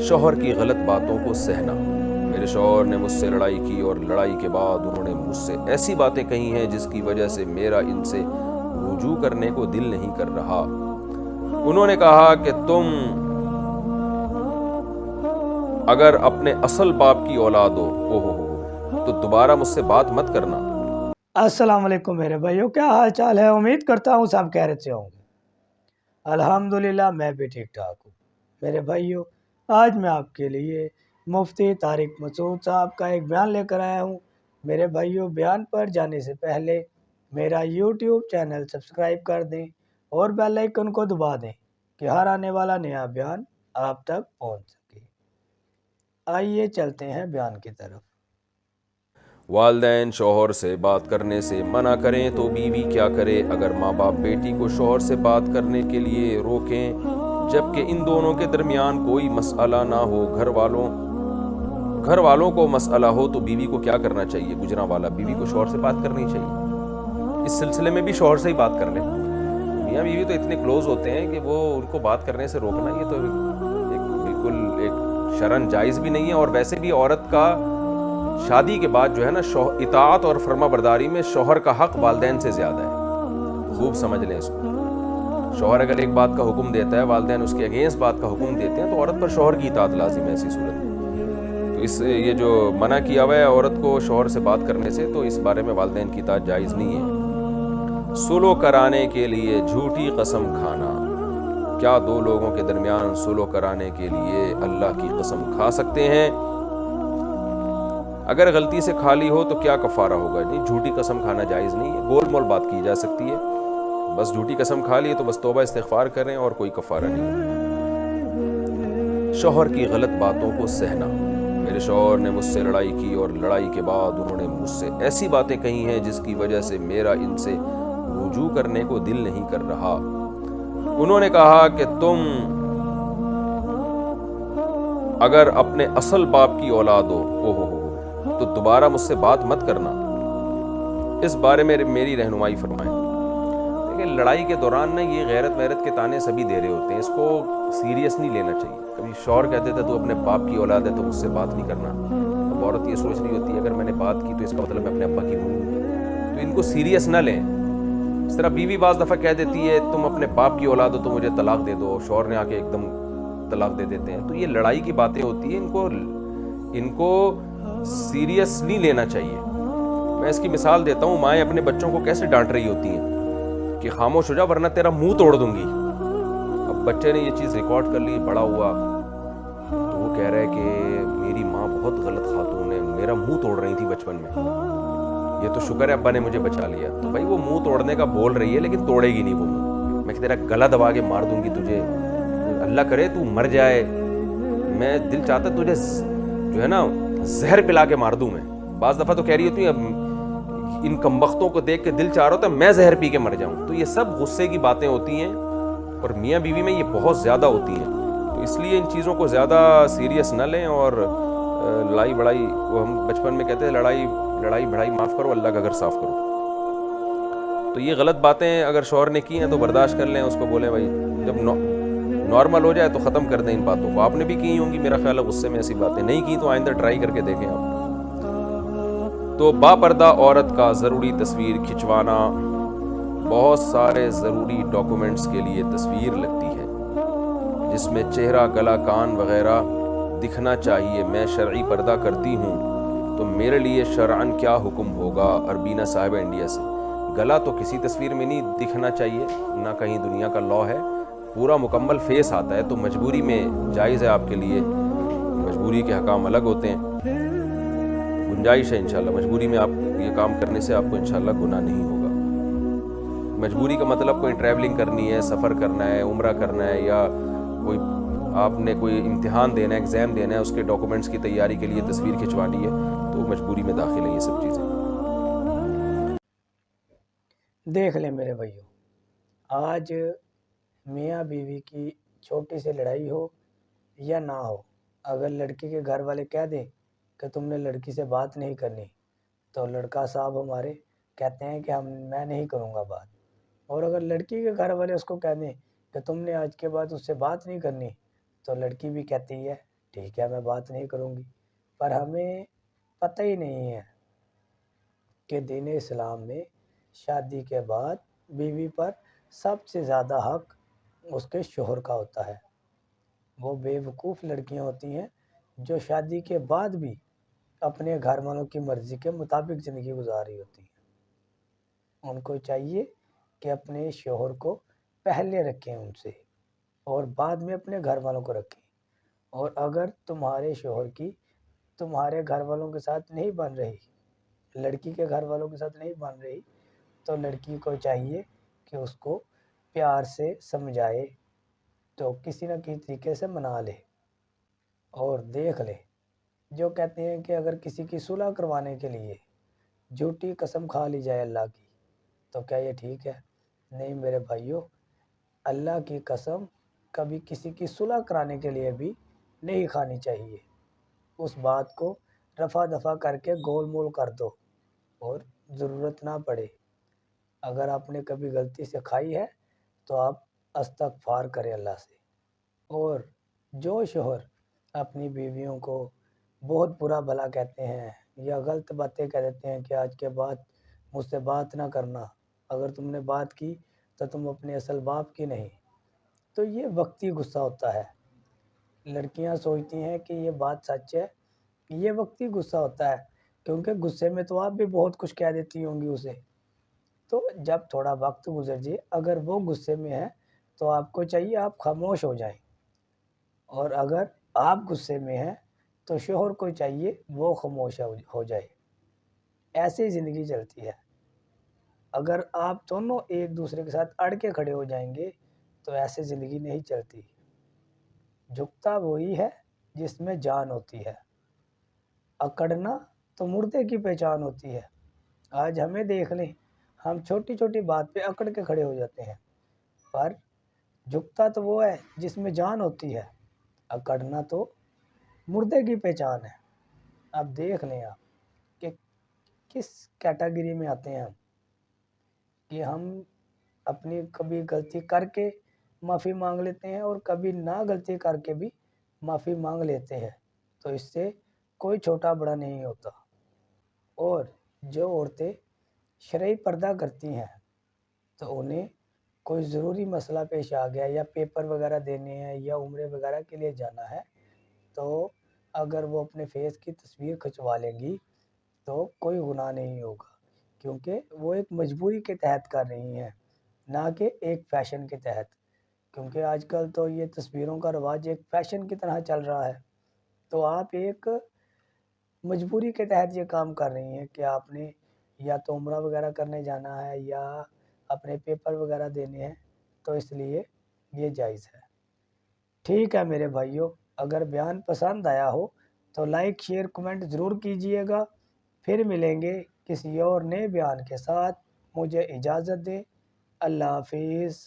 شوہر کی غلط باتوں کو سہنا۔ میرے شوہر نے مجھ سے لڑائی کی اور لڑائی کے بعد انہوں نے مجھ سے ایسی باتیں کہی ہیں جس کی وجہ سے میرا ان سے رجوع کرنے کو دل نہیں کر رہا۔ انہوں نے کہا کہ تم اگر اپنے اصل باپ کی اولاد ہو تو دوبارہ مجھ سے بات مت کرنا۔ السلام علیکم میرے بھائیوں، کیا حال چال ہے؟ امید کرتا ہوں سب خیریت سے ہوں گے۔ الحمدللہ میں بھی ٹھیک ٹھاک ہوں۔ میرے بھائیوں، آج میں آپ کے لیے مفتی طارق مسعود صاحب کا ایک بیان لے کر آیا ہوں۔ میرے بھائیوں، بیان پر جانے سے پہلے میرا یوٹیوب چینل سبسکرائب کر دیں اور بیل آئیکن کو دبا دیں کہ ہر آنے والا نیا بیان آپ تک پہنچ سکے۔ آئیے چلتے ہیں بیان کی طرف۔ والدین شوہر سے بات کرنے سے منع کریں تو بیوی کیا کرے؟ اگر ماں باپ بیٹی کو شوہر سے بات کرنے کے لیے روکیں جبکہ ان دونوں کے درمیان کوئی مسئلہ نہ ہو، گھر والوں کو مسئلہ ہو، تو بیوی کو کیا کرنا چاہیے؟ گجراں والا، بیوی کو شوہر سے بات کرنی چاہیے۔ اس سلسلے میں بھی شوہر سے ہی بات کر لیں۔ میاں بیوی تو اتنے کلوز ہوتے ہیں کہ وہ ان کو بات کرنے سے روکنا، یہ تو بالکل ایک شرعاً جائز بھی نہیں ہے۔ اور ویسے بھی عورت کا شادی کے بعد جو ہے نا، اطاعت اور فرما برداری میں شوہر کا حق والدین سے زیادہ ہے۔ خوب سمجھ لیں اس کو۔ شوہر اگر ایک بات کا حکم دیتا ہے، والدین اس کے اگینسٹ بات کا حکم دیتے ہیں، تو عورت پر شوہر کی اطاعت لازم ہے ایسی صورت میں۔ تو یہ جو منع کیا ہوا ہے عورت کو شوہر سے بات کرنے سے، تو اس بارے میں والدین کی اطاعت جائز نہیں ہے۔ صلح کرانے کے لیے جھوٹی قسم کھانا۔ کیا دو لوگوں کے درمیان صلح کرانے کے لیے اللہ کی قسم کھا سکتے ہیں؟ اگر غلطی سے کھا لی ہو تو کیا کفارہ ہوگا؟ نہیں، جھوٹی قسم کھانا جائز نہیں ہے، گول مول بات کی جا سکتی ہے۔ بس جھوٹی قسم کھا لی تو بس توبہ استغفار کریں اور کوئی کفارہ نہیں۔ شوہر کی غلط باتوں کو سہنا۔ میرے شوہر نے مجھ سے لڑائی کی اور لڑائی کے بعد انہوں نے مجھ سے ایسی باتیں کہی ہیں جس کی وجہ سے میرا ان سے رجوع کرنے کو دل نہیں کر رہا۔ انہوں نے کہا کہ تم اگر اپنے اصل باپ کی اولاد ہو تو دوبارہ مجھ سے بات مت کرنا۔ اس بارے میں میری رہنمائی فرمائیں۔ دیکھیں، لڑائی کے دوران نا یہ غیرت ویرت کے تانے سبھی دے رہے ہوتے ہیں، اس کو سیریس نہیں لینا چاہیے۔ کبھی شوہر کہتے تھے تو اپنے باپ کی اولاد ہے تو مجھ سے بات نہیں کرنا، اب عورت یہ سوچ رہی ہوتی ہے اگر میں نے بات کی تو اس کا مطلب میں اپنے ابا کی ہوں، تو ان کو سیریس نہ لیں۔ اس طرح بیوی بعض دفعہ کہہ دیتی ہے تم اپنے باپ کی اولاد ہو تو مجھے طلاق دے دو، شوہر نے آ کے ایک دم طلاق دے دیتے ہیں، تو یہ لڑائی کی باتیں ہوتی ہیں، ان کو سیریس نہیں لینا چاہیے۔ میں اس کی مثال دیتا ہوں، مائیں اپنے بچوں کو کیسے ڈانٹ رہی ہوتی ہیں کہ خاموش ہو جا ورنہ تیرا منہ توڑ دوں گی۔ اب بچے نے یہ چیز ریکارڈ کر لی، بڑا ہوا تو وہ کہہ رہا ہے کہ میری ماں بہت غلط خاتون ہے، میرا منہ توڑ رہی تھی بچپن میں، یہ تو شکر ہے ابا نے مجھے بچا لیا۔ تو بھائی وہ منہ توڑنے کا بول رہی ہے لیکن توڑے گی نہیں وہ منہ، میں تیرا گلا دبا کے مار دوں گی تجھے، اللہ کرے تو مر جائے، میں دل چاہتا تجھے جو ہے نا زہر پلا کے مار دوں میں۔ بعض دفعہ تو کہہ رہی ہوتی ہیں ان کمبختوں کو دیکھ کے دل چاہ رہا ہوتا ہے میں زہر پی کے مر جاؤں۔ تو یہ سب غصے کی باتیں ہوتی ہیں اور میاں بیوی میں یہ بہت زیادہ ہوتی ہیں، تو اس لیے ان چیزوں کو زیادہ سیریس نہ لیں۔ اور لڑائی بڑائی، وہ ہم بچپن میں کہتے ہیں لڑائی بڑائی معاف کرو، اللہ کا گھر صاف کرو۔ تو یہ غلط باتیں اگر شوہر نے کی ہیں تو برداشت کر لیں، اس کو بولیں بھائی جب نارمل ہو جائے تو ختم کر دیں ان باتوں کو۔ آپ نے بھی کی ہوں گی میرا خیال ہے غصے میں ایسی باتیں، نہیں کی تو آئندہ ٹرائی کر کے دیکھیں آپ۔ تو باپردہ عورت کا ضروری تصویر کھنچوانا۔ بہت سارے ضروری ڈاکومنٹس کے لیے تصویر لگتی ہے جس میں چہرہ، گلا، کان وغیرہ دکھنا چاہیے۔ میں شرعی پردہ کرتی ہوں تو میرے لیے شرعاً کیا حکم ہوگا؟ اربینہ صاحبہ انڈیا سے۔ گلا تو کسی تصویر میں نہیں دکھنا چاہیے، نہ کہیں دنیا کا لا ہے، پورا مکمل فیس آتا ہے تو مجبوری میں جائز ہے آپ کے لیے، مجبوری کے حکام الگ ہوتے ہیں، گنجائش ہے انشاءاللہ مجبوری میں آپ یہ کام کرنے سے آپ کو انشاءاللہ گناہ نہیں ہوگا۔ مجبوری کا مطلب کوئی ٹریولنگ کرنی ہے، سفر کرنا ہے، عمرہ کرنا ہے، یا کوئی آپ نے کوئی امتحان دینا ہے، ایگزام دینا ہے، اس کے ڈاکومنٹس کی تیاری کے لیے تصویر کھنچوانی ہے، تو مجبوری میں داخل ہے یہ سب چیزیں۔ دیکھ لیں میرے بھائیوں، آج میاں بیوی کی چھوٹی سی لڑائی ہو یا نہ ہو، اگر لڑکی کے گھر والے کہہ دیں کہ تم نے لڑکی سے بات نہیں کرنی، تو لڑکا صاحب ہمارے کہتے ہیں کہ میں نہیں کروں گا بات، اور اگر لڑکی کے گھر والے اس کو کہہ دیں کہ تم نے آج کے بعد اس سے بات نہیں کرنی، تو لڑکی بھی کہتی ہے ٹھیک ہے میں بات نہیں کروں گی، پر ہمیں پتہ ہی نہیں ہے کہ دین اسلام میں شادی کے بعد بیوی پر سب سے زیادہ حق اس کے شوہر کا ہوتا ہے۔ وہ بے وقوف لڑکیاں ہوتی ہیں جو شادی کے بعد بھی اپنے گھر والوں کی مرضی کے مطابق زندگی گزار رہی ہوتی ہیں۔ ان کو چاہیے کہ اپنے شوہر کو پہلے رکھیں ان سے، اور بعد میں اپنے گھر والوں کو رکھیں۔ اور اگر تمہارے شوہر کی تمہارے گھر والوں کے ساتھ نہیں بن رہی، لڑکی کے گھر والوں کے ساتھ نہیں بن رہی، تو لڑکی کو چاہیے کہ اس کو پیار سے سمجھائے، تو کسی نہ کسی طریقے سے منا لے اور دیکھ لے۔ جو کہتے ہیں کہ اگر کسی کی صلح کروانے کے لیے جھوٹی قسم کھا لی جائے اللہ کی، تو کیا یہ ٹھیک ہے؟ نہیں میرے بھائیوں، اللہ کی قسم کبھی کسی کی صلح کرانے کے لیے بھی نہیں کھانی چاہیے۔ اس بات کو رفع دفع کر کے گول مول کر دو، اور ضرورت نہ پڑے اگر آپ نے کبھی غلطی سے کھائی ہے تو آپ استغفار کریں اللہ سے۔ اور جو شوہر اپنی بیویوں کو بہت برا بھلا کہتے ہیں یا غلط باتیں کہہ دیتے ہیں کہ آج کے بعد مجھ سے بات نہ کرنا، اگر تم نے بات کی تو تم اپنے اصل باپ کی نہیں، تو یہ وقتی غصہ ہوتا ہے۔ لڑکیاں سوچتی ہیں کہ یہ بات سچ ہے، یہ وقتی غصہ ہوتا ہے، کیونکہ غصے میں تو آپ بھی بہت کچھ کہہ دیتی ہوں گی اسے۔ تو جب تھوڑا وقت گزر جائے، اگر وہ غصے میں ہے تو آپ کو چاہیے آپ خاموش ہو جائیں، اور اگر آپ غصے میں ہیں تو شوہر کو چاہیے وہ خاموش ہو جائے۔ ایسی زندگی چلتی ہے۔ اگر آپ دونوں ایک دوسرے کے ساتھ اڑ کے کھڑے ہو جائیں گے تو ایسے زندگی نہیں چلتی۔ جھکتا وہی ہے جس میں جان ہوتی ہے، اکڑنا تو مردے کی پہچان ہوتی ہے۔ آج ہمیں دیکھ لیں، ہم چھوٹی چھوٹی بات پہ اکڑ کے کھڑے ہو جاتے ہیں، پر جھکتا تو وہ ہے جس میں جان ہوتی ہے، اکڑنا تو مردے کی پہچان ہے۔ اب دیکھ لیں آپ کہ کس کیٹیگری میں آتے ہیں ہم، کہ ہم اپنی کبھی غلطی کر کے معافی مانگ لیتے ہیں اور کبھی نہ غلطی کر کے بھی معافی مانگ لیتے ہیں، تو اس سے کوئی چھوٹا بڑا نہیں ہوتا۔ اور جو عورتیں شرعی پردہ کرتی ہیں تو انہیں کوئی ضروری مسئلہ پیش آ گیا یا پیپر وغیرہ دینے ہیں یا عمرے وغیرہ کے لیے جانا ہے، تو اگر وہ اپنے فیس کی تصویر کھنچوا لیں گی تو کوئی گناہ نہیں ہوگا، کیونکہ وہ ایک مجبوری کے تحت کر رہی ہیں، نہ کہ ایک فیشن کے تحت۔ کیونکہ آج کل تو یہ تصویروں کا رواج ایک فیشن کی طرح چل رہا ہے، تو آپ ایک مجبوری کے تحت یہ کام کر رہی ہیں کہ آپ نے یا تو عمرہ وغیرہ کرنے جانا ہے یا اپنے پیپر وغیرہ دینے ہیں، تو اس لیے یہ جائز ہے۔ ٹھیک ہے میرے بھائیوں، اگر بیان پسند آیا ہو تو لائک شیئر کمنٹ ضرور کیجئے گا۔ پھر ملیں گے کسی اور نئے بیان کے ساتھ۔ مجھے اجازت دیں، اللہ حافظ۔